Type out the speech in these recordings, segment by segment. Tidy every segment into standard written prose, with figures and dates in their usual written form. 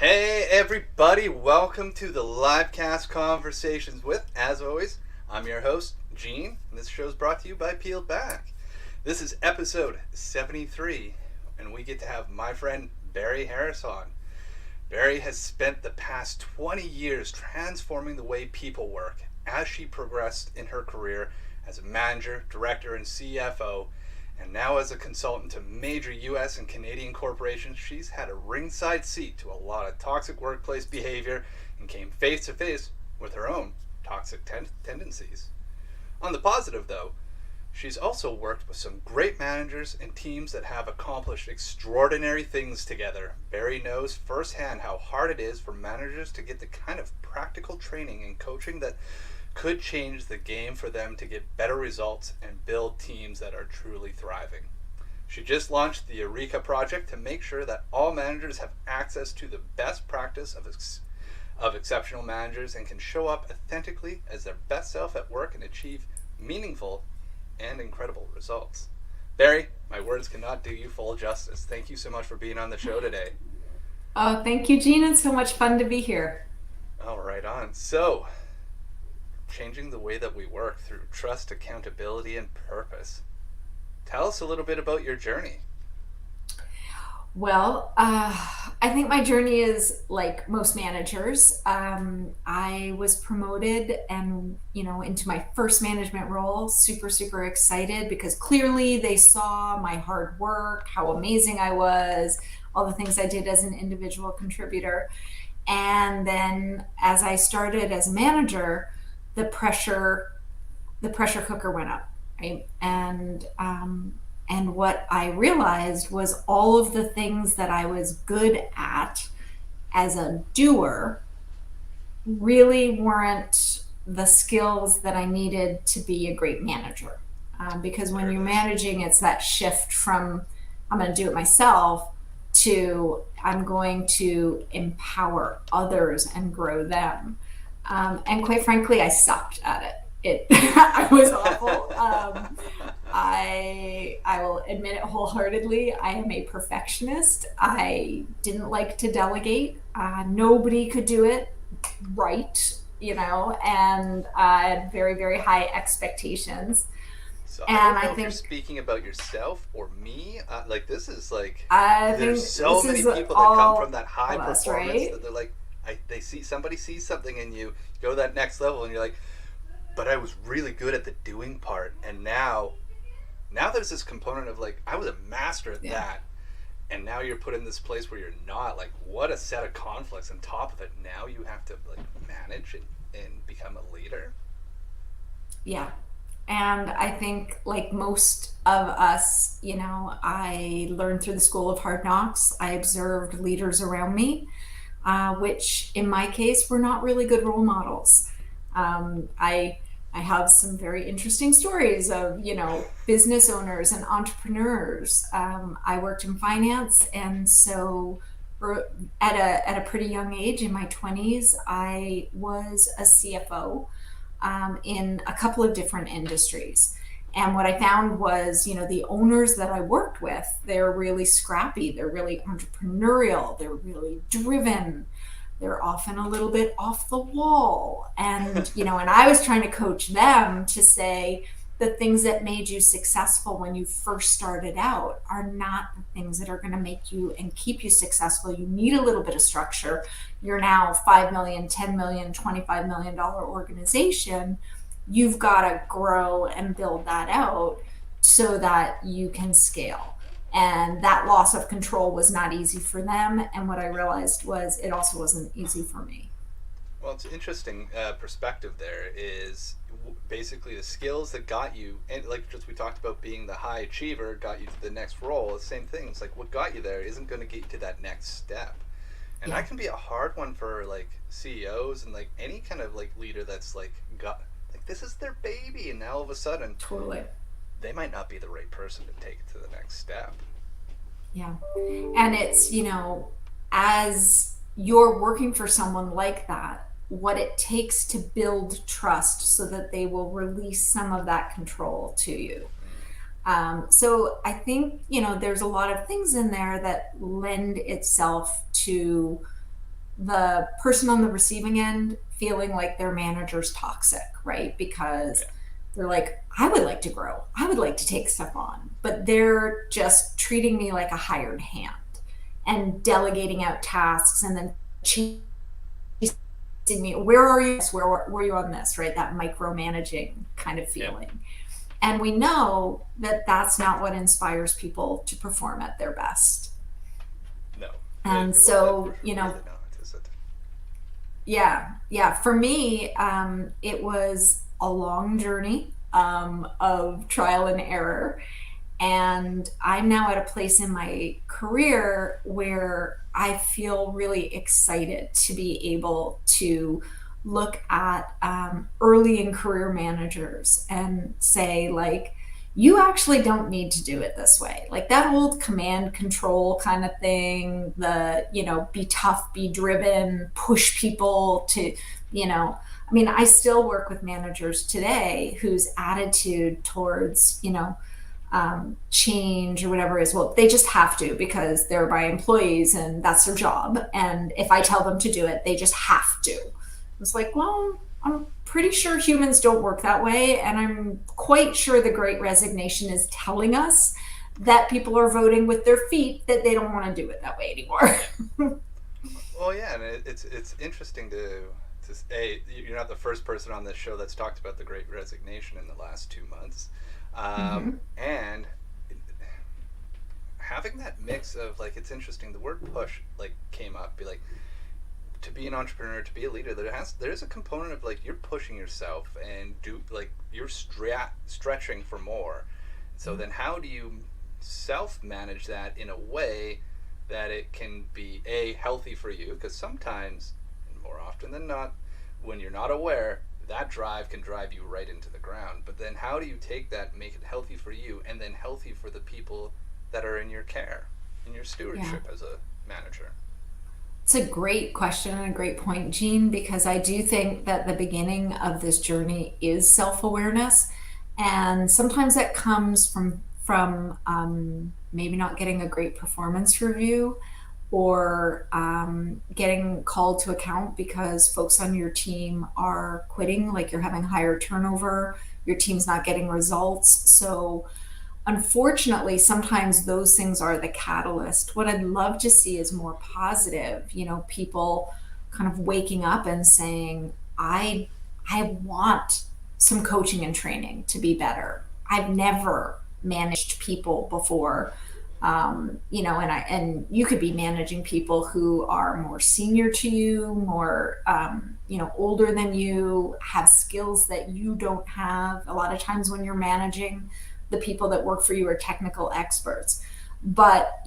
Hey everybody, welcome to the LiveCast Conversations with, as always, I'm your host, Gene, and this show is brought to you by Pealed Back. This is episode 73, and we get to have my friend Barri Harris on. Barri has spent the past 20 years transforming the way people work as she progressed in her career as a manager, director, and CFO. And now, as a consultant to major US and Canadian corporations, she's had a ringside seat to a lot of toxic workplace behavior and came face to face with her own toxic tendencies. On the positive, though, she's also worked with some great managers and teams that have accomplished extraordinary things together. Barri knows firsthand how hard it is for managers to get the kind of practical training and coaching that could change the game for them to get better results and build teams that are truly thriving. She just launched the Eureka Project to make sure that all managers have access to the best practice of exceptional managers and can show up authentically as their best self at work and achieve meaningful and incredible results. Barri, my words cannot do you full justice. Thank you so much for being on the show today. Oh, thank you, Gene. It's so much fun to be here. All right, on. So, changing the way that we work through trust, accountability, and purpose. Tell us a little bit about your journey. I think my journey is like most managers. I was promoted and, into my first management role, super, super excited because clearly they saw my hard work, how amazing I was, all the things I did as an individual contributor. And then as I started as a manager, the pressure the pressure cooker went up, right? And what I realized was all of the things that I was good at as a doer really weren't the skills that I needed to be a great manager. Because when There you're it is. managing, it's that shift from I'm going to do it myself to I'm going to empower others and grow them. And quite frankly, I sucked at it. I was awful. I will admit it wholeheartedly. I am a perfectionist. I didn't like to delegate. Nobody could do it right, and I had very, very high expectations. So I And don't I know if you're think speaking about yourself or me. This is like, I there's think so this many is people that come from all that high of us, performance right? that they're like, they see somebody sees something in you, you go to that next level, and you're like, but I was really good at the doing part, and now there's this component of like, I was a master at Yeah. that, and now you're put in this place where you're not. Like, what a set of conflicts on top of it. Now you have to like manage and become a leader. Yeah. And I think, like most of us, I learned through the school of hard knocks. I observed leaders around me, which in my case were not really good role models. I have some very interesting stories of, business owners and entrepreneurs. I worked in finance, and so at a pretty young age, in my 20s, I was a CFO in a couple of different industries. And what I found was, the owners that I worked with, they're really scrappy, they're really entrepreneurial, they're really driven, they're often a little bit off the wall. And I was trying to coach them to say the things that made you successful when you first started out are not the things that are going to make you and keep you successful. You need a little bit of structure. You're now 5 million, 10 million, $25 million organization. You've got to grow and build that out so that you can scale. And that loss of control was not easy for them. And what I realized was it also wasn't easy for me. Well, it's interesting perspective there is basically the skills that got you, and like just we talked about being the high achiever, got you to the next role. The same thing. It's like what got you there isn't going to get you to that next step, and Yeah, that can be a hard one for like CEOs and like any kind of like leader that's like got like this is their baby, and now all of a sudden totally. they might not be the right person to take it to the next step. Yeah. And it's, as you're working for someone like that, what it takes to build trust so that they will release some of that control to you. Mm. So I think, there's a lot of things in there that lend itself to the person on the receiving end feeling like their manager's toxic, right? Because Yeah. they're like, I would like to grow, I would like to take stuff on, but they're just treating me like a hired hand and delegating out tasks and then chasing me. Where are you? Where were you on this? Right? That micromanaging kind of Yeah. feeling. And we know that that's not what inspires people to perform at their best. No. And Well, so, really not, is it? yeah. For me, it was a long journey of trial and error. And I'm now at a place in my career where I feel really excited to be able to look at early in career managers and say, like, you actually don't need to do it this way. Like that old command control kind of thing, be tough, be driven, push people to, I mean, I still work with managers today whose attitude towards, change or whatever is, well, they just have to because they're my employees and that's their job. And if I Yeah. tell them to do it, they just have to. It's like, well, I'm pretty sure humans don't work that way. And I'm quite sure the Great Resignation is telling us that people are voting with their feet that they don't want to do it that way anymore. Yeah. Well, yeah, and it's interesting to say you're not the first person on this show that's talked about the Great Resignation in the last 2 months, Mm-hmm. and having that mix of like it's interesting. The word push like came up. Be like to be an entrepreneur, to be a leader. There is a component of like you're pushing yourself and do like you're stretching for more. So then, how do you self manage that in a way that it can be healthy for you? Because sometimes, and more often than not, when you're not aware, that drive can drive you right into the ground. But then, how do you take that, make it healthy for you, and then healthy for the people that are in your care, in your Yeah. stewardship as a manager? It's a great question and a great point, Jean, because I do think that the beginning of this journey is self-awareness, and sometimes that comes from maybe not getting a great performance review or getting called to account because folks on your team are quitting, like you're having higher turnover, your team's not getting results. So unfortunately, sometimes those things are the catalyst. What I'd love to see is more positive, people kind of waking up and saying, I want some coaching and training to be better. I've never managed people before. And you could be managing people who are more senior to you, more older than you, have skills that you don't have. A lot of times when you're managing, the people that work for you are technical experts. But,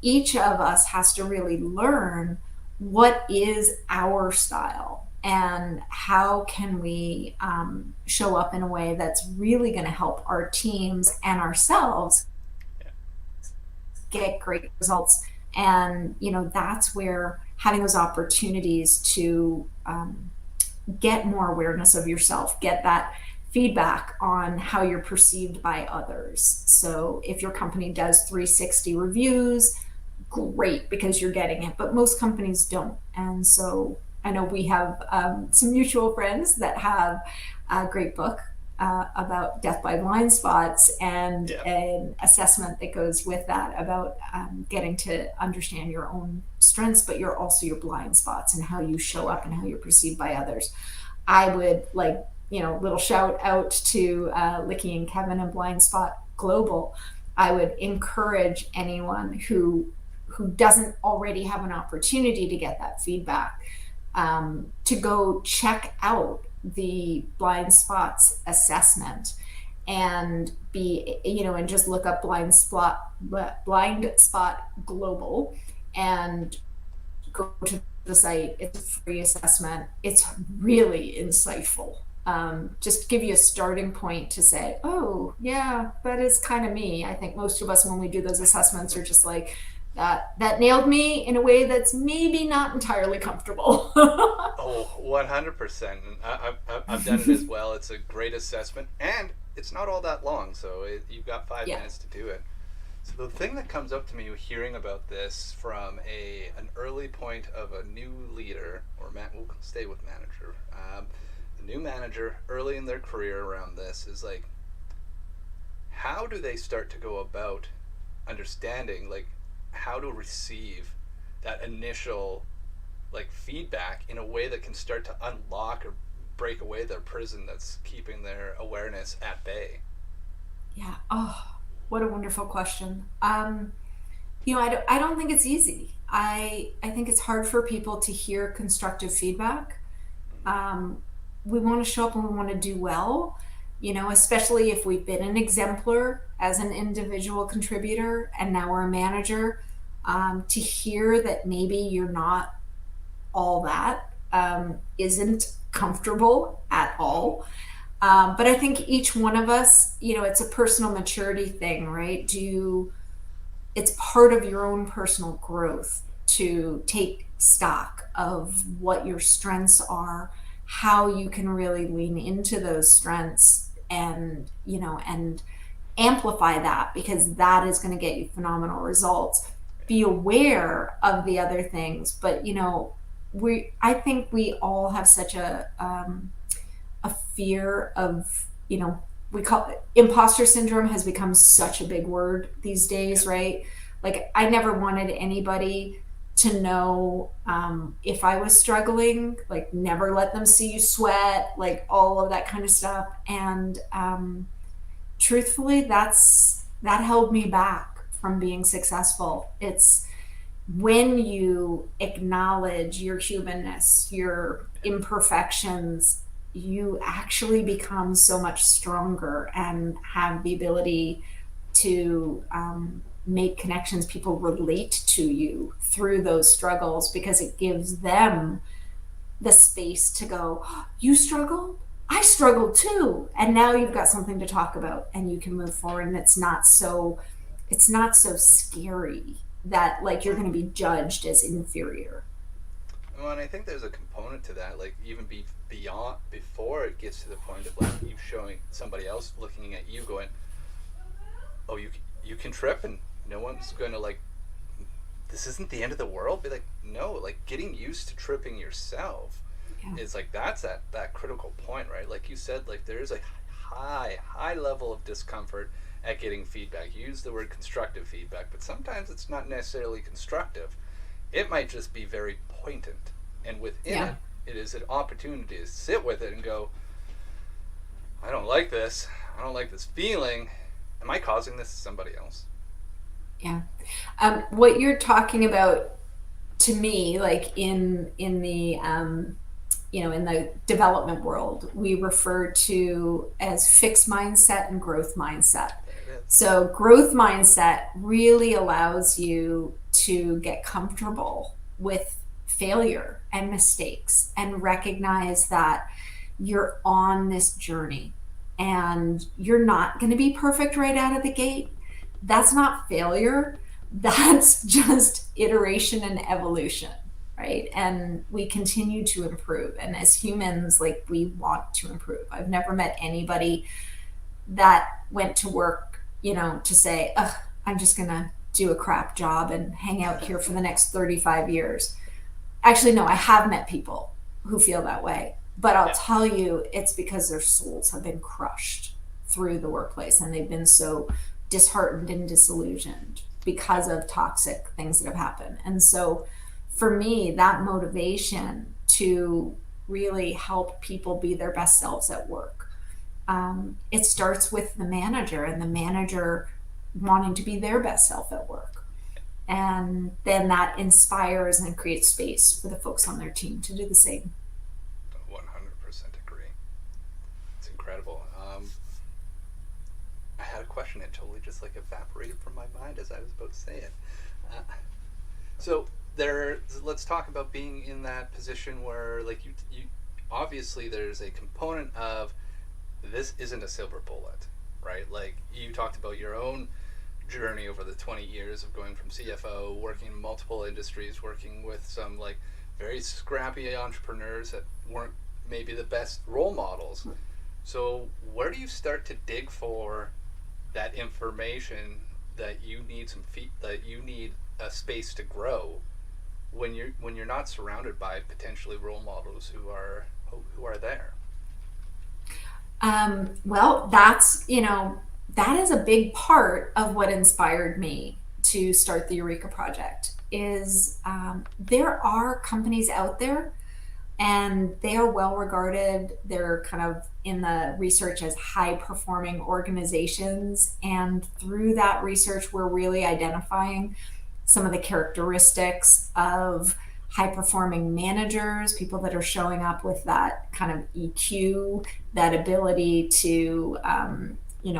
each of us has to really learn what is our style and how can we show up in a way that's really going to help our teams and ourselves Yeah. get great results. And, that's where having those opportunities to get more awareness of yourself, get that feedback on how you're perceived by others. So if your company does 360 reviews, great, because you're getting it, but most companies don't. And so I know we have some mutual friends that have a great book about death by blind spots and Yeah. an assessment that goes with that about getting to understand your own strengths, but you're also your blind spots and how you show up and how you're perceived by others. I would little shout out to Licky and Kevin and Blind Spot Global. I would encourage anyone who doesn't already have an opportunity to get that feedback to go check out the blind spots assessment and and just look up blind spot global and go to the site. It's a free assessment. It's really insightful. Just give you a starting point to say, oh yeah, that is kind of me. I think most of us, when we do those assessments, are just like, that nailed me in a way that's maybe not entirely comfortable. Oh, 100%. And I've done it as well. It's a great assessment, and it's not all that long, so you've got five Yeah. minutes to do it. So the thing that comes up to me hearing about this from an early point of a new leader, or we'll stay with manager, the new manager early in their career around this is like, how do they start to go about understanding like how to receive that initial like feedback in a way that can start to unlock or break away their prison that's keeping their awareness at bay? Yeah. Oh, what a wonderful question. I don't think it's easy. I think it's hard for people to hear constructive feedback. Um, we want to show up and we want to do well, especially if we've been an exemplar as an individual contributor and now we're a manager. To hear that maybe you're not all that isn't comfortable at all. But I think each one of us, it's a personal maturity thing, right? It's part of your own personal growth to take stock of what your strengths are, how you can really lean into those strengths and amplify that, because that is going to get you phenomenal results. Be aware of the other things, but I think we all have such a fear of, we call it imposter syndrome has become such a big word these days, right? Like, I never wanted anybody to know if I was struggling, like, never let them see you sweat, like all of that kind of stuff. And truthfully, that held me back from being successful. It's when you acknowledge your humanness, your imperfections, you actually become so much stronger and have the ability to make connections. People relate to you through those struggles because it gives them the space to go, "Oh, you struggle? I struggle too." And now you've got something to talk about and you can move forward, and it's not so scary that like you're going to be judged as inferior. Well, and I think there's a component to that, like even beyond before it gets to the point of like you showing somebody else looking at you, going, "Oh, you can trip, and no one's going to like. This isn't the end of the world." Be like, no, like getting used to tripping yourself Yeah. is like that critical point, right? Like you said, like there is a high level of discomfort at getting feedback. You use the word constructive feedback, but sometimes it's not necessarily constructive. It might just be very poignant, and within Yeah. it is an opportunity to sit with it and go, I don't like this. I don't like this feeling. Am I causing this to somebody else? Yeah. What you're talking about, to me, like in the in the development world, we refer to as fixed mindset and growth mindset. There it is. So growth mindset really allows you to get comfortable with failure and mistakes and recognize that you're on this journey and you're not going to be perfect right out of the gate. That's not failure. That's just iteration and evolution, right? And we continue to improve. And as humans, like, we want to improve. I've never met anybody that went to work, to say, ugh, I'm just going to do a crap job and hang out here for the next 35 years. Actually, no, I have met people who feel that way. But I'll Yeah. tell you, it's because their souls have been crushed through the workplace and they've been so disheartened and disillusioned because of toxic things that have happened. And so for me, that motivation to really help people be their best selves at work, it starts with the manager and the manager wanting to be their best self at work. And then that inspires and creates space for the folks on their team to do the same. 100% agree. It's incredible. I had a question. It totally just like evaporated from my mind as I was about to say it. Uh, so let's talk about being in that position where like you obviously there's a component of this isn't a silver bullet, right? Like you talked about your own journey over the 20 years of going from CFO, working in multiple industries, working with some like very scrappy entrepreneurs that weren't maybe the best role models. So where do you start to dig for that information that you need some feet, that you need a space to grow when you're not surrounded by potentially role models who are there. Well, that is a big part of what inspired me to start the Eureka Project. Is there are companies out there and they are well regarded. They're kind of in the research as high performing organizations. And through that research, we're really identifying some of the characteristics of high performing managers, people that are showing up with that kind of EQ, that ability to,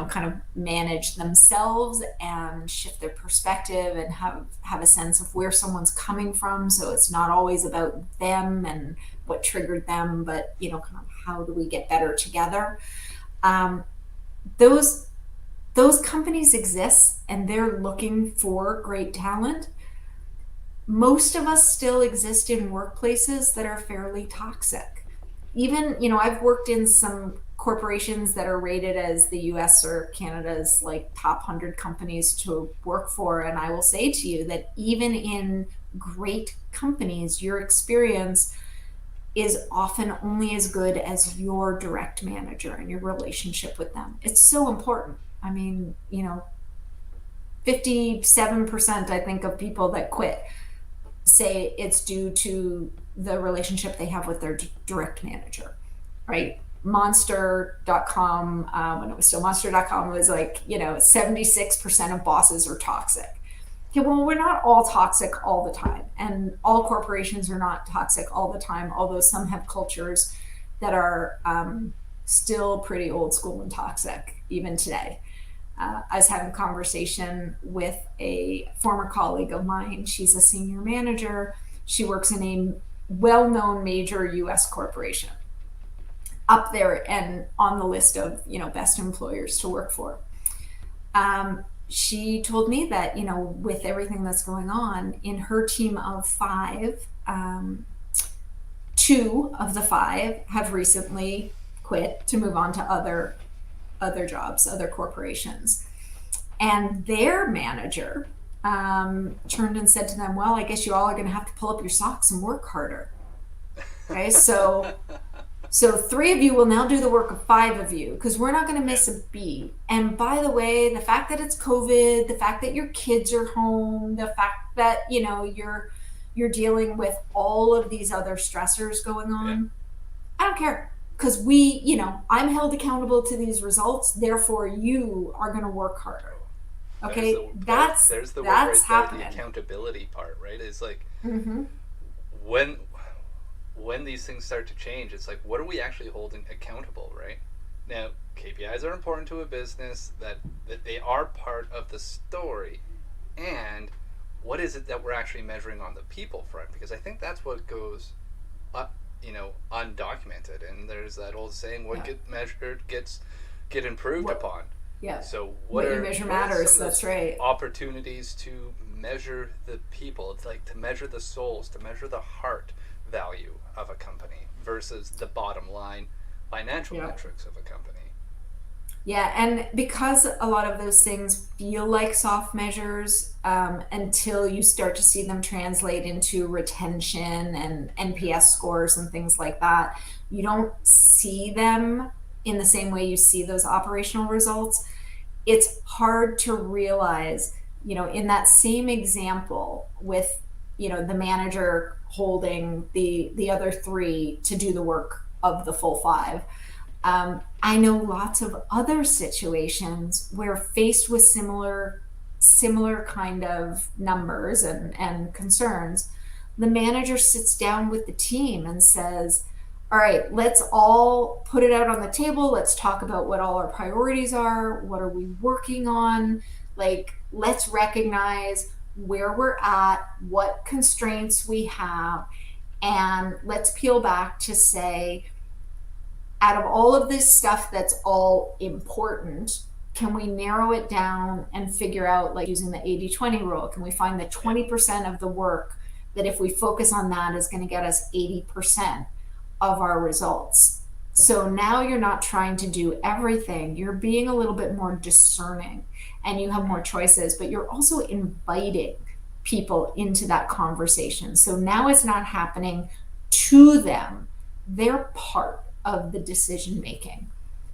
kind of manage themselves and shift their perspective and have a sense of where someone's coming from. So it's not always about them and what triggered them, but kind of how do we get better together. Um, those those companies exist and they're looking for great talent. Most of us still exist in workplaces that are fairly toxic. Even, I've worked in some corporations that are rated as the US or Canada's like top 100 companies to work for. And I will say to you that even in great companies, your experience is often only as good as your direct manager and your relationship with them. It's so important. I mean, 57%, I think, of people that quit say it's due to the relationship they have with their direct manager, right? Monster.com, when it was still Monster.com, was like, 76% of bosses are toxic. Okay, well, we're not all toxic all the time, and all corporations are not toxic all the time, although some have cultures that are still pretty old school and toxic even today. I was having a conversation with a former colleague of mine. She's a senior manager. She works in a well-known major US corporation, up there and on the list of best employers to work for. She told me that with everything that's going on in her team of five, two of the five have recently quit to move on to other jobs, other corporations. And their manager turned and said to them, well, I guess you all are going to have to pull up your socks and work harder. Okay, so three of you will now do the work of five of you because we're not going to miss a beat. And by the way, the fact that it's COVID, the fact that your kids are home, the fact that you're dealing with all of these other stressors going on, I don't care. Because I'm held accountable to these results. Therefore, you are going to work harder. Okay, there's the that's word right happening. there, the accountability part, right? It's like Mm-hmm. when these things start to change, it's like, what are we actually holding accountable, right? Now, KPIs are important to a business, that they are part of the story, and what is it that we're actually measuring on the people front? Because I think that's what goes up, undocumented. And there's that old saying, what get measured get improved upon. Yeah. So what you measure matters. That's right. Opportunities to measure the people. It's like to measure the souls, to measure the heart value of a company versus the bottom line financial metrics of a company. Yeah, and because a lot of those things feel like soft measures until you start to see them translate into retention and NPS scores and things like that, you don't see them in the same way you see those operational results. It's hard to realize, in that same example with, the manager holding the other three to do the work of the full five. I know lots of other situations where faced with similar kind of numbers and concerns, the manager sits down with the team and says, all right, let's all put it out on the table. Let's talk about what all our priorities are. What are we working on? Like, let's recognize where we're at, what constraints we have, and let's peel back to say, out of all of this stuff that's all important, can we narrow it down and figure out, like using the 80-20 rule, can we find the 20% of the work that if we focus on that is going to get us 80% of our results? So now you're not trying to do everything. You're being a little bit more discerning and you have more choices, but you're also inviting people into that conversation. So now it's not happening to them, they're part of the decision making.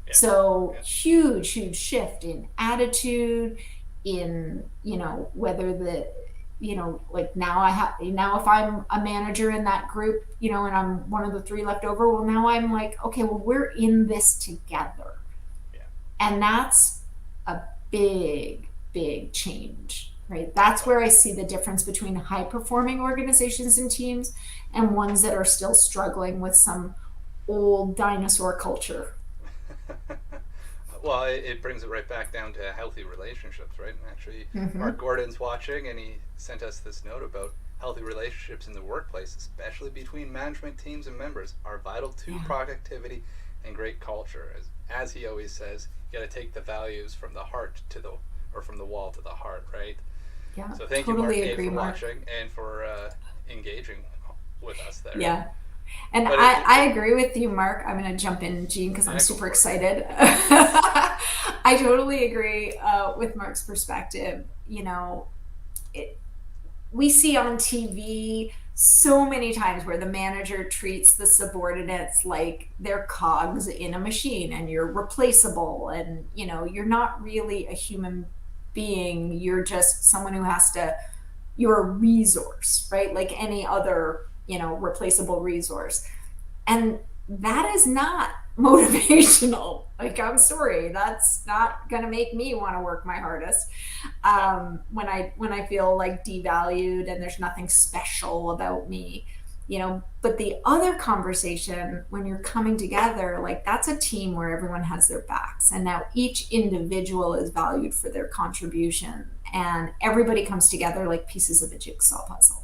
Yeah. So Yeah. huge shift in attitude, in, whether like now if I'm a manager in that group, and I'm one of the three left over, well, now I'm like, okay, well, we're in this together. Yeah. And that's a big change, right? That's where I see the difference between high performing organizations and teams and ones that are still struggling with some old dinosaur culture. Well, it brings it right back down to healthy relationships, right? And actually, Mark Mm-hmm. Gordon's watching, and he sent us this note about healthy relationships in the workplace, especially between management teams and members, are vital to Yeah. productivity and great culture. As he always says, you got to take the values from the heart to the, or from the wall to the heart, right? Yeah. So thank you, Mark, Totally A, agree, for Mark. watching and for engaging with us there. Yeah. And But I agree with you, Mark. I'm going to jump in, Jean, because I'm yeah, go super for it. excited. I totally agree with Mark's perspective. It, we see on TV so many times where the manager treats the subordinates like they're cogs in a machine and you're replaceable and you're not really a human being, you're just someone who has to, you're a resource, right? Like any other replaceable resource. And that is not motivational. Like, I'm sorry, that's not going to make me want to work my hardest. No. When I feel like devalued and there's nothing special about me. But the other conversation, when you're coming together, like, that's a team where everyone has their backs and now each individual is valued for their contribution and everybody comes together like pieces of a jigsaw puzzle.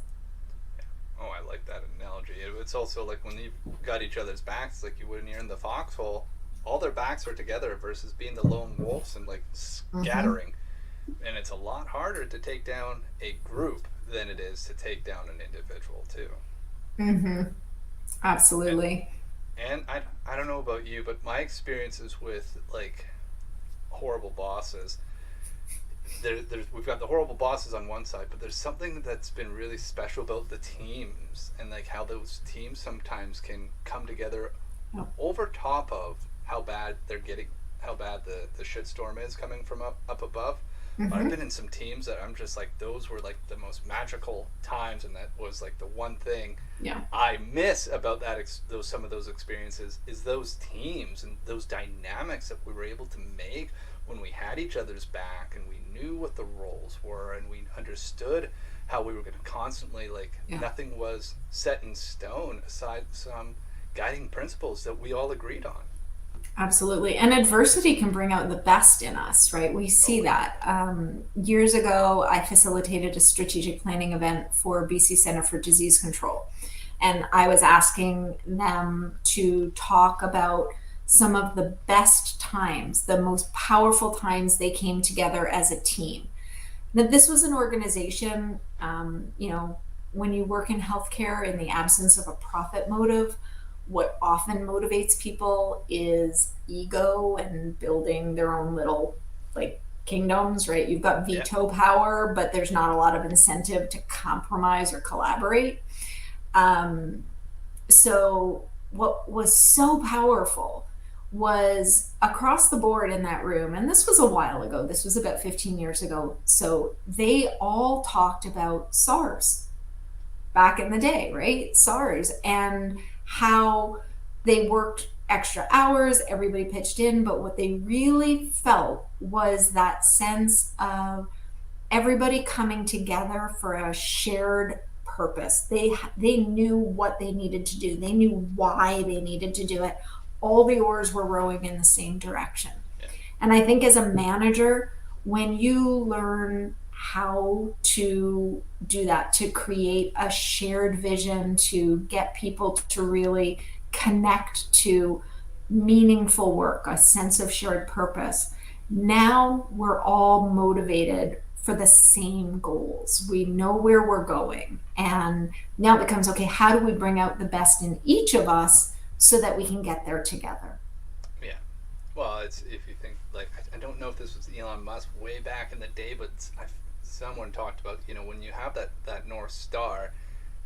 Oh, I like that analogy. It's also like when you've got each other's backs, like you would when you're in the foxhole, all their backs are together versus being the lone wolves and like Mm-hmm. scattering. And it's a lot harder to take down a group than it is to take down an individual, too. Mm-hmm. And, Absolutely. and I don't know about you, but my experiences with like horrible bosses, we've got the horrible bosses on one side, but there's something that's been really special about the teams and like how those teams sometimes can come together Yep. over top of how bad they're getting, how bad the shitstorm is coming from up above. But I've Mm-hmm. been in some teams that I'm just like, those were like the most magical times, and that was like the one thing Yeah. I miss about those some of those experiences is those teams and those dynamics that we were able to make when we had each other's back and we knew what the roles were and we understood how we were going to constantly like Yeah. nothing was set in stone aside some guiding principles that we all agreed on. Absolutely. And adversity can bring out the best in us, right? We see Oh yeah. that. Years ago, I facilitated a strategic planning event for BC Center for Disease Control. And I was asking them to talk about some of the best times, the most powerful times they came together as a team. Now, this was an organization, when you work in healthcare in the absence of a profit motive, what often motivates people is ego and building their own little like kingdoms, right? You've got Yeah. veto power, but there's not a lot of incentive to compromise or collaborate. Um, so what was so powerful was across the board in that room, and this was a while ago, this was about 15 years ago, so they all talked about SARS back in the day, right? SARS, and how they worked extra hours, everybody pitched in, but what they really felt was that sense of everybody coming together for a shared purpose. They knew what they needed to do. They knew why they needed to do it. All the oars were rowing in the same direction. Yeah. And I think as a manager, when you learn how to do that, to create a shared vision, to get people to really connect to meaningful work, a sense of shared purpose, now we're all motivated for the same goals. We know where we're going. And now it becomes okay, how do we bring out the best in each of us so that we can get there together. Yeah. Well, it's if you think like I don't know if this was Elon Musk way back in the day, but someone talked about when you have that North Star,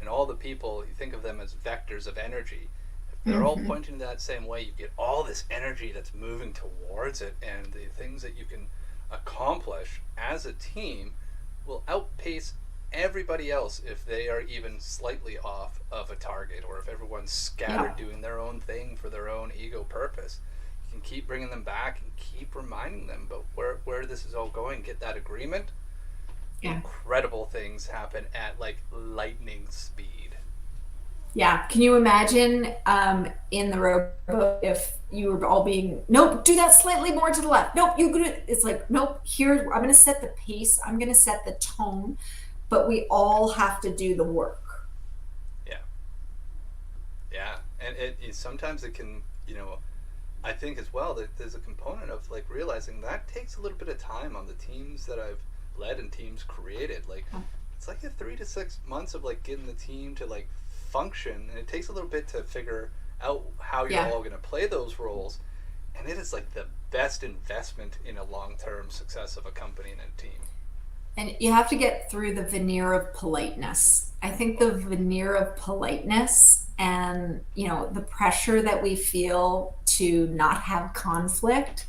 and all the people you think of them as vectors of energy. If they're all Mm-hmm. pointing that same way, you get all this energy that's moving towards it, and the things that you can accomplish as a team will outpace everybody else if they are even slightly off of a target, or if everyone's Yeah. scattered doing their own thing for their own ego purpose. You can keep bringing them back and keep reminding them about where this is all going. Get that agreement. Yeah. Incredible things happen at like lightning speed. Yeah. Can you imagine in the rowboat if you were all being, nope, do that slightly more to the left. Nope, you could. It's like, nope, here, I'm going to set the pace. I'm going to set the tone, but we all have to do the work. Yeah, yeah, and sometimes it can I think as well that there's a component of like realizing that takes a little bit of time on the teams that I've led and teams created. Like it's like a 3 to 6 months of like getting the team to like function, and it takes a little bit to figure out how you're Yeah. all going to play those roles. And it is like the best investment in a long-term success of a company and a team. And you have to get through the veneer of politeness. I think the veneer of politeness and, the pressure that we feel to not have conflict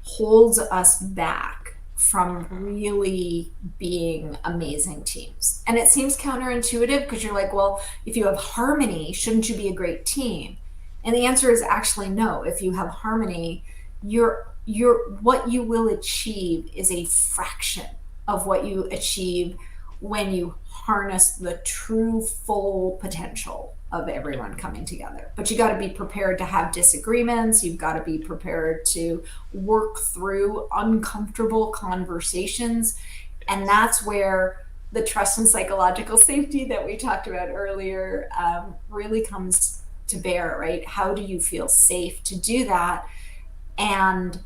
holds us back from Uh-huh. really being amazing teams. And it seems counterintuitive because you're like, well, if you have harmony, shouldn't you be a great team? And the answer is actually no. If you have harmony, what you will achieve is a fraction of what you achieve when you harness the true full potential of Yeah. everyone coming together. But you got to be prepared to have disagreements. You've got to be prepared to work through uncomfortable conversations. And Yes. that's where the trust and psychological safety that we talked about earlier really comes to bear, right? How do you feel safe to do that? And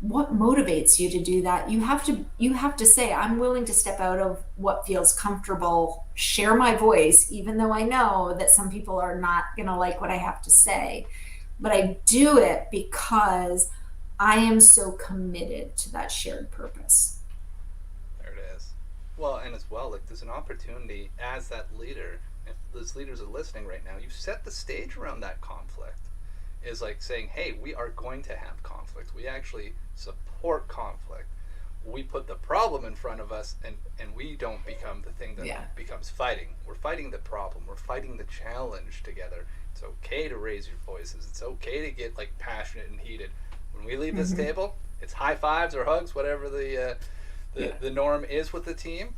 what motivates you to do that? You have to say, I'm willing to step out of what feels comfortable, share my voice, even though I know that some people are not going to like what I have to say, but I do it because I am so committed to that shared purpose. There it is. Well, and as well, like there's an opportunity as that leader. If those leaders are listening right now, you set the stage around that conflict. Is like saying, hey, we are going to have conflict. We actually support conflict. We put the problem in front of us, and we don't become the thing that Yeah. becomes fighting. We're fighting the problem. We're fighting the challenge together. It's okay to raise your voices. It's okay to get like passionate and heated. When we leave this Mm-hmm. table, it's high fives or hugs, whatever Yeah. the norm is with the team,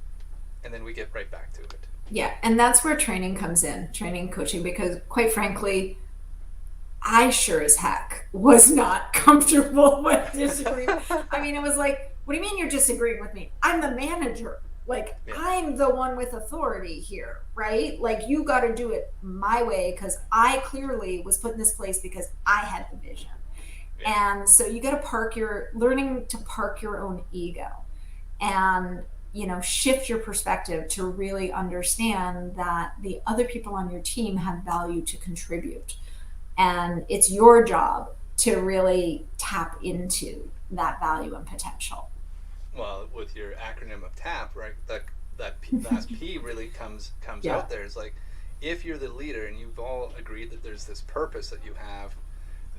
and then we get right back to it. Yeah. And that's where training comes in, training coaching, because quite frankly, I sure as heck was not comfortable with disagreeing. I mean, it was like, what do you mean you're disagreeing with me? I'm the manager. Like, Yeah, I'm the one with authority here, right? Like, you got to do it my way because I clearly was put in this place because I had the vision. yeah, And so you got to learning to park your own ego and, shift your perspective to really understand that the other people on your team have value to contribute, and it's your job to really tap into that value and potential. well, with your acronym of TAP, right? Last P really comes Yeah. out there. Is like if you're the leader and you've all agreed that there's this purpose that you have,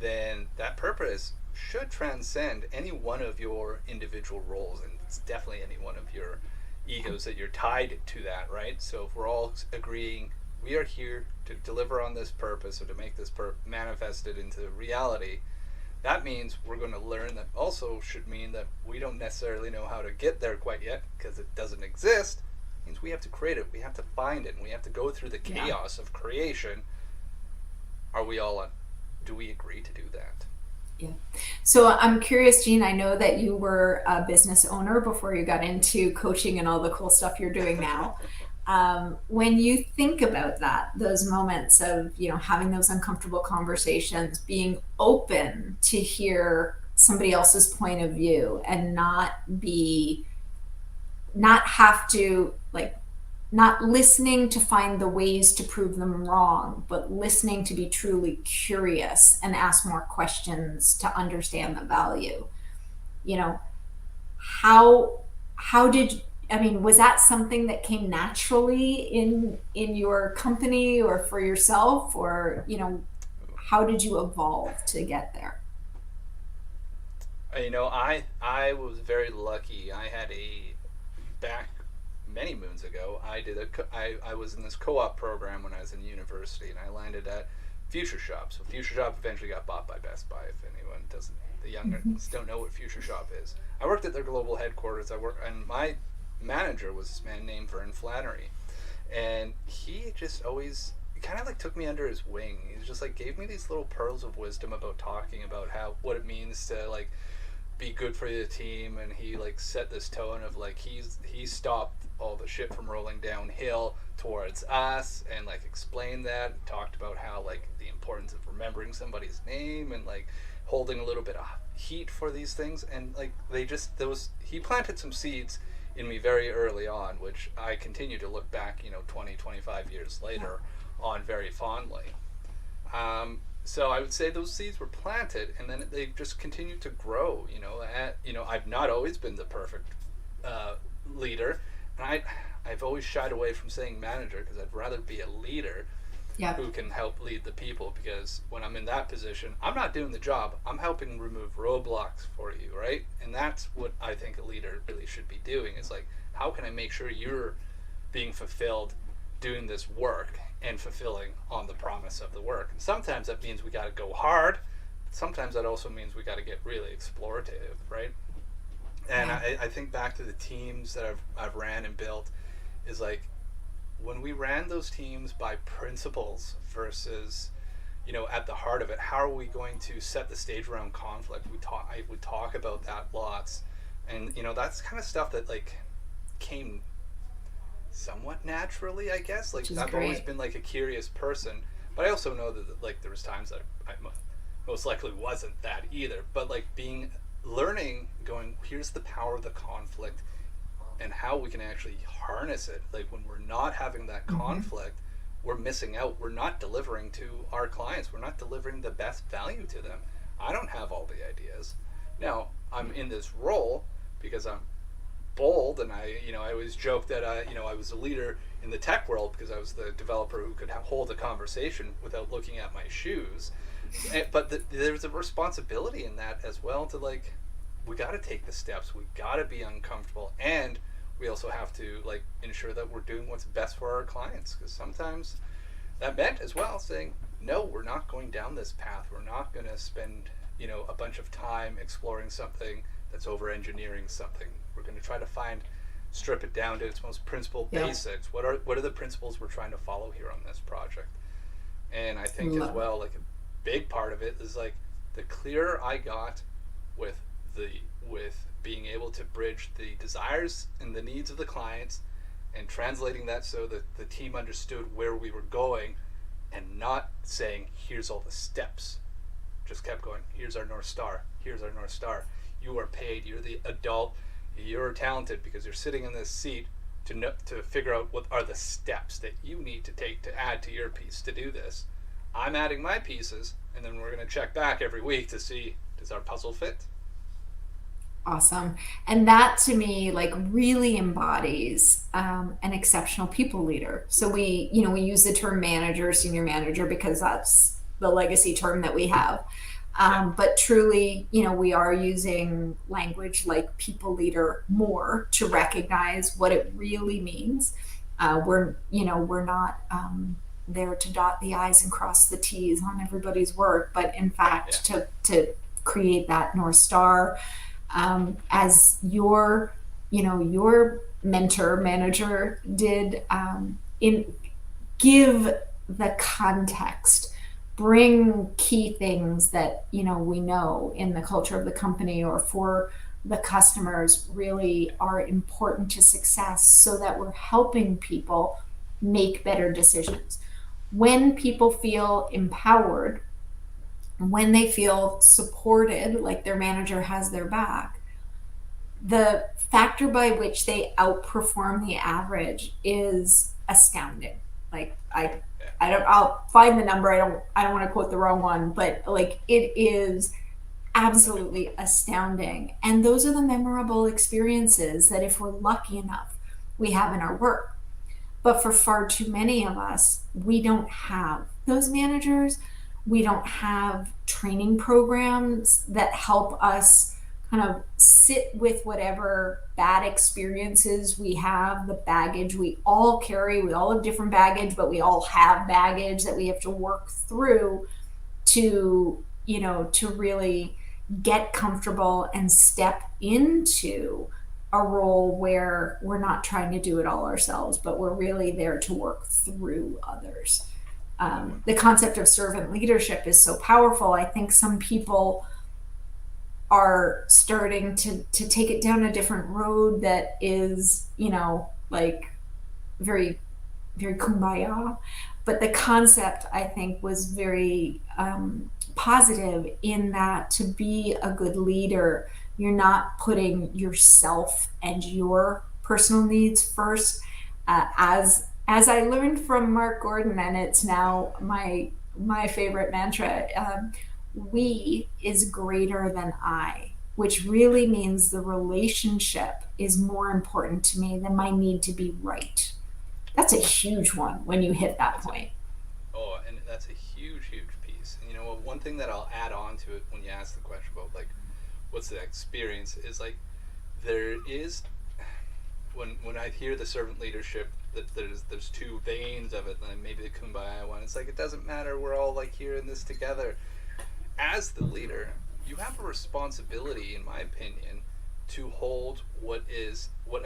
then that purpose should transcend any one of your individual roles, and it's definitely any one of your egos that you're tied to that, right? So if we're all agreeing we are here to deliver on this purpose or to make this manifested into reality, that means we're going to learn. That also should mean that we don't necessarily know how to get there quite yet because it doesn't exist. It means we have to create it, we have to find it, and we have to go through the Yeah. chaos of creation. Are we all on? Do we agree to do that? Yeah. So I'm curious, Jean, I know that you were a business owner before you got into coaching and all the cool stuff you're doing now. When you think about that, those moments of, having those uncomfortable conversations, being open to hear somebody else's point of view and not have to like not listening to find the ways to prove them wrong, but listening to be truly curious and ask more questions to understand the value. You know, how how did I mean, was that something that came naturally in your company or for yourself, or how did you evolve to get there? I was very lucky. I had a back many moons ago. I was in this co-op program when I was in university, and I landed at Future Shop. So Future Shop eventually got bought by Best Buy. If anyone doesn't, the youngers don't know what Future Shop is. I worked at their global headquarters. And my manager was this man named Vern Flannery, and he just always kind of like took me under his wing. He just like gave me these little pearls of wisdom about talking about how what it means to like be good for the team, and he like set this tone of like he stopped all the shit from rolling downhill towards us, and like explained that and talked about how like the importance of remembering somebody's name and like holding a little bit of heat for these things. And like they just those he planted some seeds in me very early on, which I continue to look back 20, 25 years later on very fondly. So I would say those seeds were planted, and then they just continued to grow. I've not always been the perfect leader, and I've always shied away from saying manager because I'd rather be a leader Yeah. who can help lead the people. Because when I'm in that position, I'm not doing the job. I'm helping remove roadblocks for you, right? And that's what I think a leader really should be doing. Is like, how can I make sure you're being fulfilled doing this work and fulfilling on the promise of the work? And sometimes that means we got to go hard. Sometimes that also means we got to get really explorative, right? And Yeah. I think back to the teams that I've ran and built, is like when we ran those teams by principles versus at the heart of it, how are we going to set the stage around conflict? I would talk about that lots, and that's kind of stuff that like came somewhat naturally, I guess. Like Which is I've always great. been like a curious person, but I also know that like there was times that I most likely wasn't that either. But like being learning, going, here's the power of the conflict and how we can actually harness it. Like when we're not having that Hmm. conflict, we're missing out. We're not delivering to our clients. We're not delivering the best value to them. I don't have all the ideas. Now I'm in this role because I'm bold, and I always joke that I was a leader in the tech world because I was the developer who could hold a conversation without looking at my shoes. But there's a responsibility in that as well, to like, we got to take the steps, we got to be uncomfortable, and we also have to like ensure that we're doing what's best for our clients, because sometimes that meant as well saying, no, we're not going down this path. We're not going to spend a bunch of time exploring something that's over engineering something. We're going to try to strip it down to its most principal Yeah. basics. What are the principles we're trying to follow here on this project? And I think as Love it. well, like a big part of it is like the clearer I got with the with being able to bridge the desires and the needs of the clients, and translating that so that the team understood where we were going, and not saying here's all the steps, just kept going, here's our north star, here's our north star. You are paid, you're the adult, you're talented because you're sitting in this seat to figure out what are the steps that you need to take to add to your piece to do this. I'm adding my pieces, and then we're going to check back every week to see, does our puzzle fit. Awesome. And that to me, like, really embodies an exceptional people leader. So we use the term manager, senior manager, because that's the legacy term that we have. Yeah, But truly, we are using language like people leader more to recognize what it really means. We're not there to dot the I's and cross the T's on everybody's work, but in yeah, fact to create that North Star, as your mentor manager did, in give the context, bring key things that we know in the culture of the company or for the customers really are important to success, so that we're helping people make better decisions. When people feel empowered, when they feel supported, like their manager has their back, the factor by which they outperform the average is astounding. Like Yeah. I'll find the number. I don't want to quote the wrong one, but like it is absolutely astounding. And those are the memorable experiences that if we're lucky enough, we have in our work. But for far too many of us, we don't have those managers. We don't have training programs that help us kind of sit with whatever bad experiences we have, the baggage we all carry. We all have different baggage, but we all have baggage that we have to work through to, to really get comfortable and step into a role where we're not trying to do it all ourselves, but we're really there to work through others. The concept of servant leadership is so powerful. I think some people are starting to take it down a different road that is, like very, very kumbaya. But the concept, I think, was very positive in that to be a good leader, you're not putting yourself and your personal needs first. As I learned from Mark Gordon, and it's now my favorite mantra. We is greater than I, which really means the relationship is more important to me than my need to be right. That's a huge one when you hit that That's a point. and that's a huge, huge piece. And one thing that I'll add on to it when you ask the question about like what's the experience is like there is when I hear the servant leadership that there's two veins of it, and maybe the kumbaya one. It's like it doesn't matter. We're all like here in this together. As the leader, you have a responsibility, in my opinion, to hold what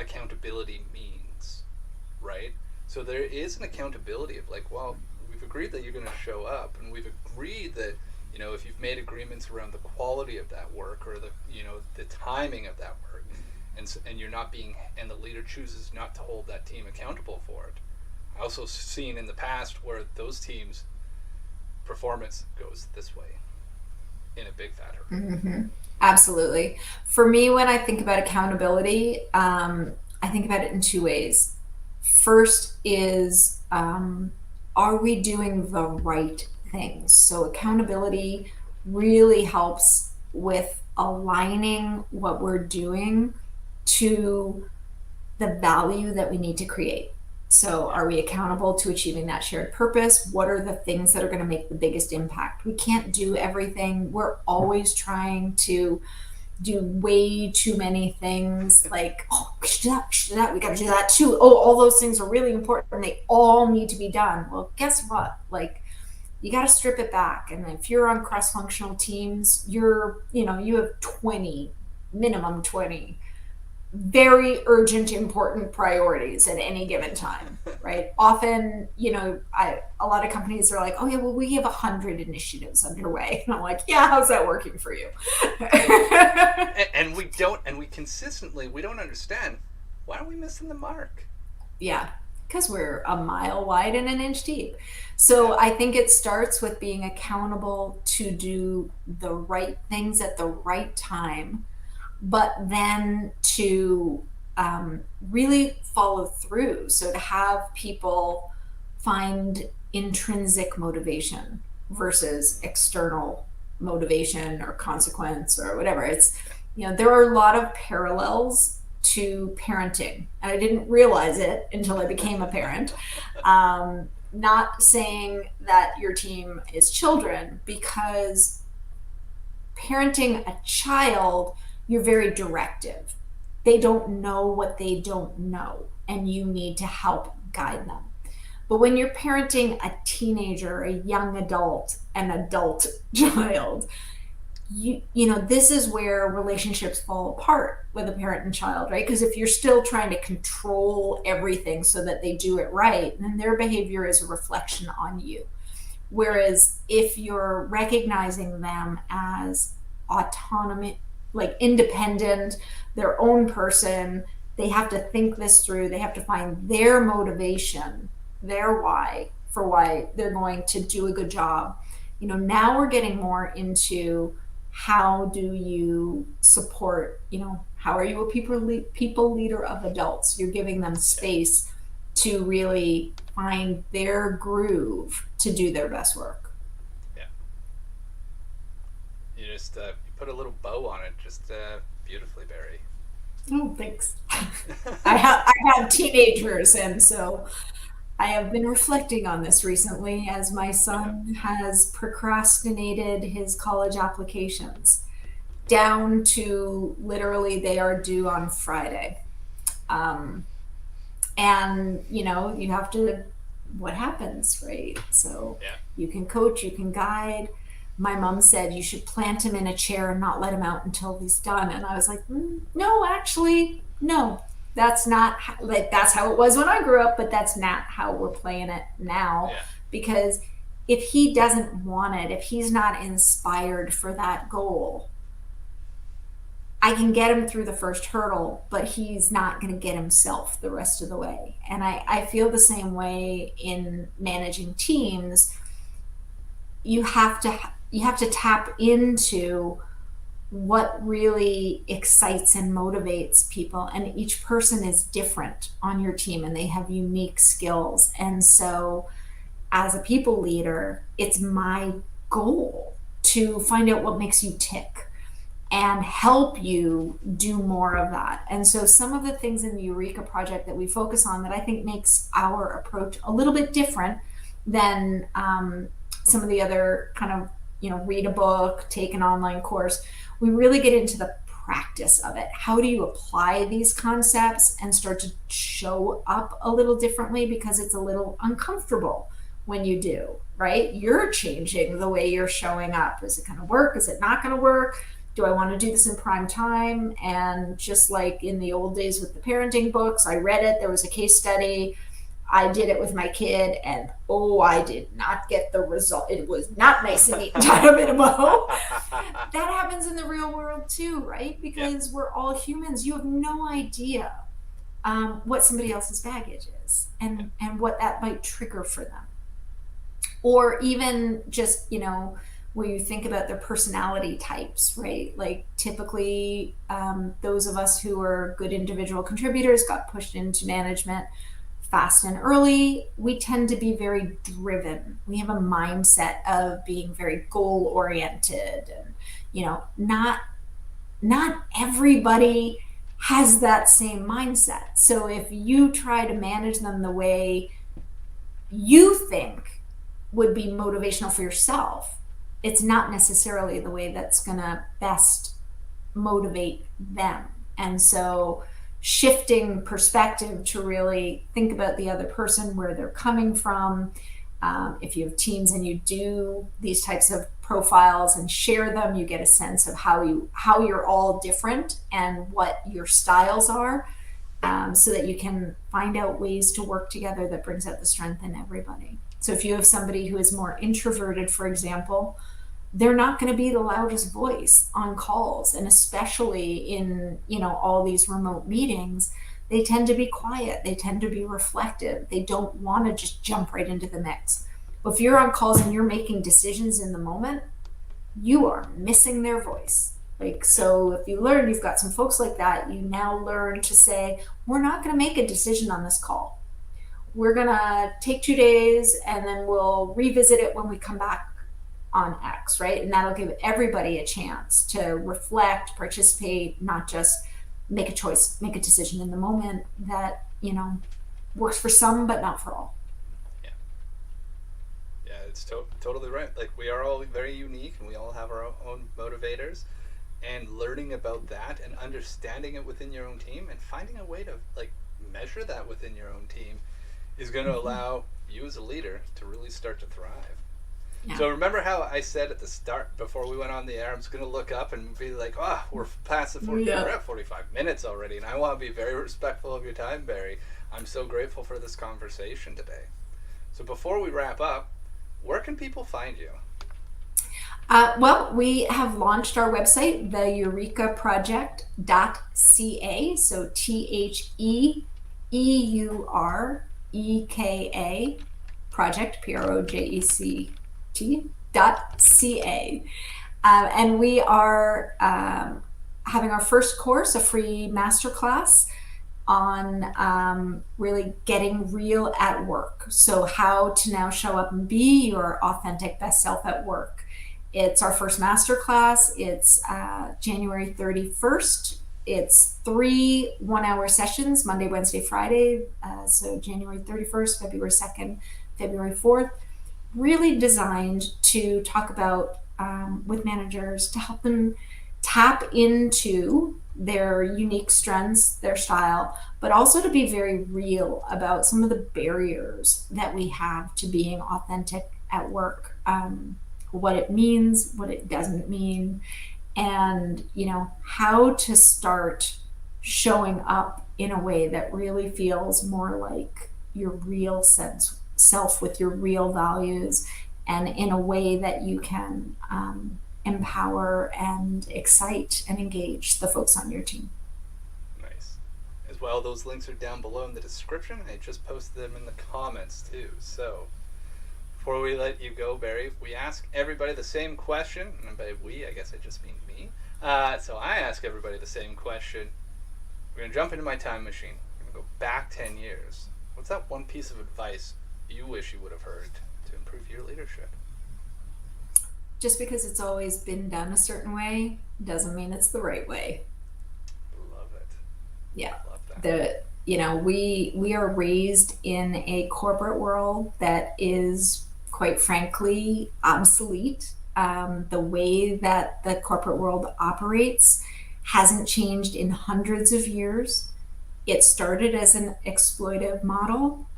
accountability means, right? So there is an accountability of like, well, we've agreed that you're going to show up, and we've agreed that if you've made agreements around the quality of that work or the timing of that work, and you're not being and the leader chooses not to hold that team accountable for it. I also seen in the past where those teams performance goes this way in a big fat hurry. Mm-hmm. Absolutely. For me, when I think about accountability, I think about it in two ways. First is, are we doing the right things? So accountability really helps with aligning what we're doing to the value that we need to create. So, Yeah. are we accountable to achieving that shared purpose? What are the things that are going to make the biggest impact? We can't do everything. We're always trying to do way too many things. Like, oh, we should do that, we should do that, we got to do that too. Oh, all those things are really important and they all need to be done. Well, guess what? Like, you got to strip it back. And if you're on cross functional teams, you have 20, minimum 20 very urgent, important priorities at any given time, right? Often, a lot of companies are like, oh yeah, well, we have 100 initiatives underway. And I'm like, yeah, how's that working for you? And we consistently we don't understand why are we missing the mark. Yeah, because we're a mile wide and an inch deep. Yeah. So I think it starts with being accountable to do the right things at the right time, but then to really follow through. So to have people find intrinsic motivation versus external motivation or consequence or whatever. There are a lot of parallels to parenting. And I didn't realize it until I became a parent. Not saying that your team is children, because parenting a child, you're very directive. They don't know what they don't know, and you need to help guide them. But when you're parenting a teenager, a young adult, an adult child, this is where relationships fall apart with a parent and child, right? Because if you're still trying to control everything so that they do it right, then their behavior is a reflection on you. Whereas if you're recognizing them as autonomy, like independent, their own person, they have to think this through, they have to find their motivation, their why for why they're going to do a good job. Now we're getting more into how do you support, How are you a people leader of adults? You're giving them Yeah. space to really find their groove to do their best work. Yeah. You just you put a little bow on it, just beautifully, Barry. Oh, thanks. I have teenagers, and so I have been reflecting on this recently as my Yeah. son has procrastinated his college applications down to literally they are due on Friday. Um, and you have to, what happens, right? So Yeah. you can coach, you can guide. My mom said you should plant him in a chair and not let him out until he's done, and I was like, no, actually, no, that's not like that's how it was when I grew up, but that's not how we're playing it now. Yeah. Because if he doesn't want it, if he's not inspired for that goal, I can get him through the first hurdle, but he's not going to get himself the rest of the way. And I feel the same way in managing teams. You have to tap into what really excites and motivates people. And each person is different on your team and they have unique skills. And so as a people leader, it's my goal to find out what makes you tick and help you do more of that. And so some of the things in the Eureka Project that we focus on that I think makes our approach a little bit different than some of the other kind of, read a book, take an online course. We really get into the practice of it. How do you apply these concepts and start to show up a little differently, because it's a little uncomfortable when you do, right? You're changing the way you're showing up. Is it going to work? Is it not going to work? Do I want to do this in prime time? And just like in the old days with the parenting books, I read it, there was a case study, I did it with my kid, and oh, I did not get the result. It was not nice and neat and tied up in a bow. That happens in the real world too, right? Yeah. Because we're all humans. You have no idea what somebody else's baggage is and what that might trigger for them. Or even just, where you think about their personality types, right? Like typically, those of us who are good individual contributors got pushed into management fast and early. We tend to be very driven. We have a mindset of being very goal oriented, and not everybody has that same mindset. So if you try to manage them the way you think would be motivational for yourself, it's not necessarily the way that's going to best motivate them. And so shifting perspective to really think about the other person, where they're coming from. If you have teams and you do these types of profiles and share them, you get a sense of how you're all different and what your styles are, so that you can find out ways to work together that brings out the strength in everybody. So if you have somebody who is more introverted, for example, they're not going to be the loudest voice on calls, and especially in all these remote meetings, they tend to be quiet, they tend to be reflective, they don't want to just jump right into the mix. But if you're on calls and you're making decisions in the moment, you are missing their voice. Like, so if you've got some folks like that, you now learn to say, we're not going to make a decision on this call, we're going to take 2 days and then we'll revisit it when we come back on X, right? And that'll give everybody a chance to reflect, participate, not just make a choice, make a decision in the moment that, works for some, but not for all. Yeah. Yeah, it's totally right. Like, we are all very unique and we all have our own motivators. And learning about that and understanding it within your own team and finding a way to measure that within your own team is going to allow you as a leader to really start to thrive. Yeah. So remember how I said at the start, before we went on the air, I'm just going to look up and be like, we're past the 40, we're at 45 minutes already, and I want to be very respectful of your time, Barry. I'm so grateful for this conversation today. So before we wrap up, where can people find you? Well, we have launched our website, the eurekaproject.ca, so THEEUREKA project, PROJECT.ca. And we are having our first course, a free masterclass on really getting real at work. So how to now show up and be your authentic best self at work. It's our first masterclass. It's January 31st. It's 3 1-hour sessions, Monday, Wednesday, Friday. So January 31st, February 2nd, February 4th, really designed to talk about with managers to help them tap into their unique strengths, their style, but also to be very real about some of the barriers that we have to being authentic at work, what it means, what it doesn't mean, and how to start showing up in a way that really feels more like your real self with your real values, and in a way that you can empower and excite and engage the folks on your team. Nice. As well, those links are down below in the description. I just posted them in the comments too. So before we let you go, Barry, we ask everybody the same question, and by we, I guess I just mean me. So I ask everybody the same question. We're going to jump into my time machine. We're going to go back 10 years. What's that one piece of advice you wish you would have heard to improve your leadership? Just because it's always been done a certain way doesn't mean it's the right way. Love it. Yeah. Love that. We are raised in a corporate world that is, quite frankly, obsolete. The way that the corporate world operates hasn't changed in hundreds of years. It started as an exploitive model,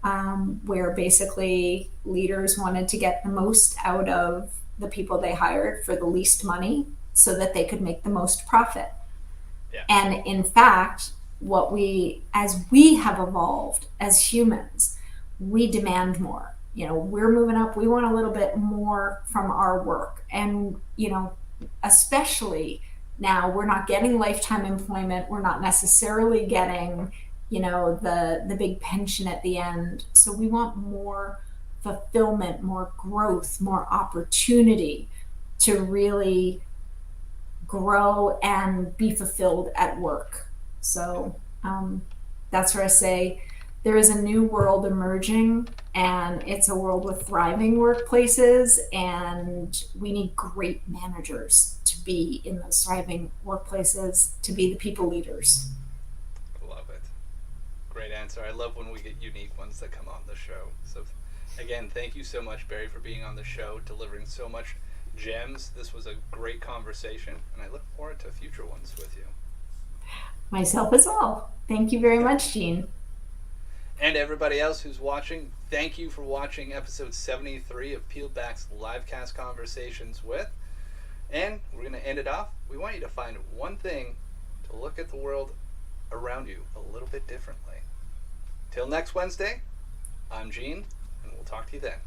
where basically leaders wanted to get the most out of the people they hired for the least money so that they could make the most profit. Yeah. And in fact, as we have evolved as humans, we demand more. We're moving up. We want a little bit more from our work. And, especially now, we're not getting lifetime employment. We're not necessarily getting, the big pension at the end. So we want more fulfillment, more growth, more opportunity to really grow and be fulfilled at work. So that's where I say there is a new world emerging, and it's a world with thriving workplaces, and we need great managers to be in those thriving workplaces, to be the people leaders. Love it. Great answer. I love when we get unique ones that come on the show. So again, thank you so much, Barry, for being on the show, delivering so much gems. This was a great conversation, and I look forward to future ones with you. Myself as well. Thank you very much, Gene. And everybody else who's watching, thank you for watching episode 73 of Pealed Back's LiveCast Conversations With. And we're going to end it off. We want you to find one thing to look at the world around you a little bit differently. Till next Wednesday, I'm Gene, and we'll talk to you then.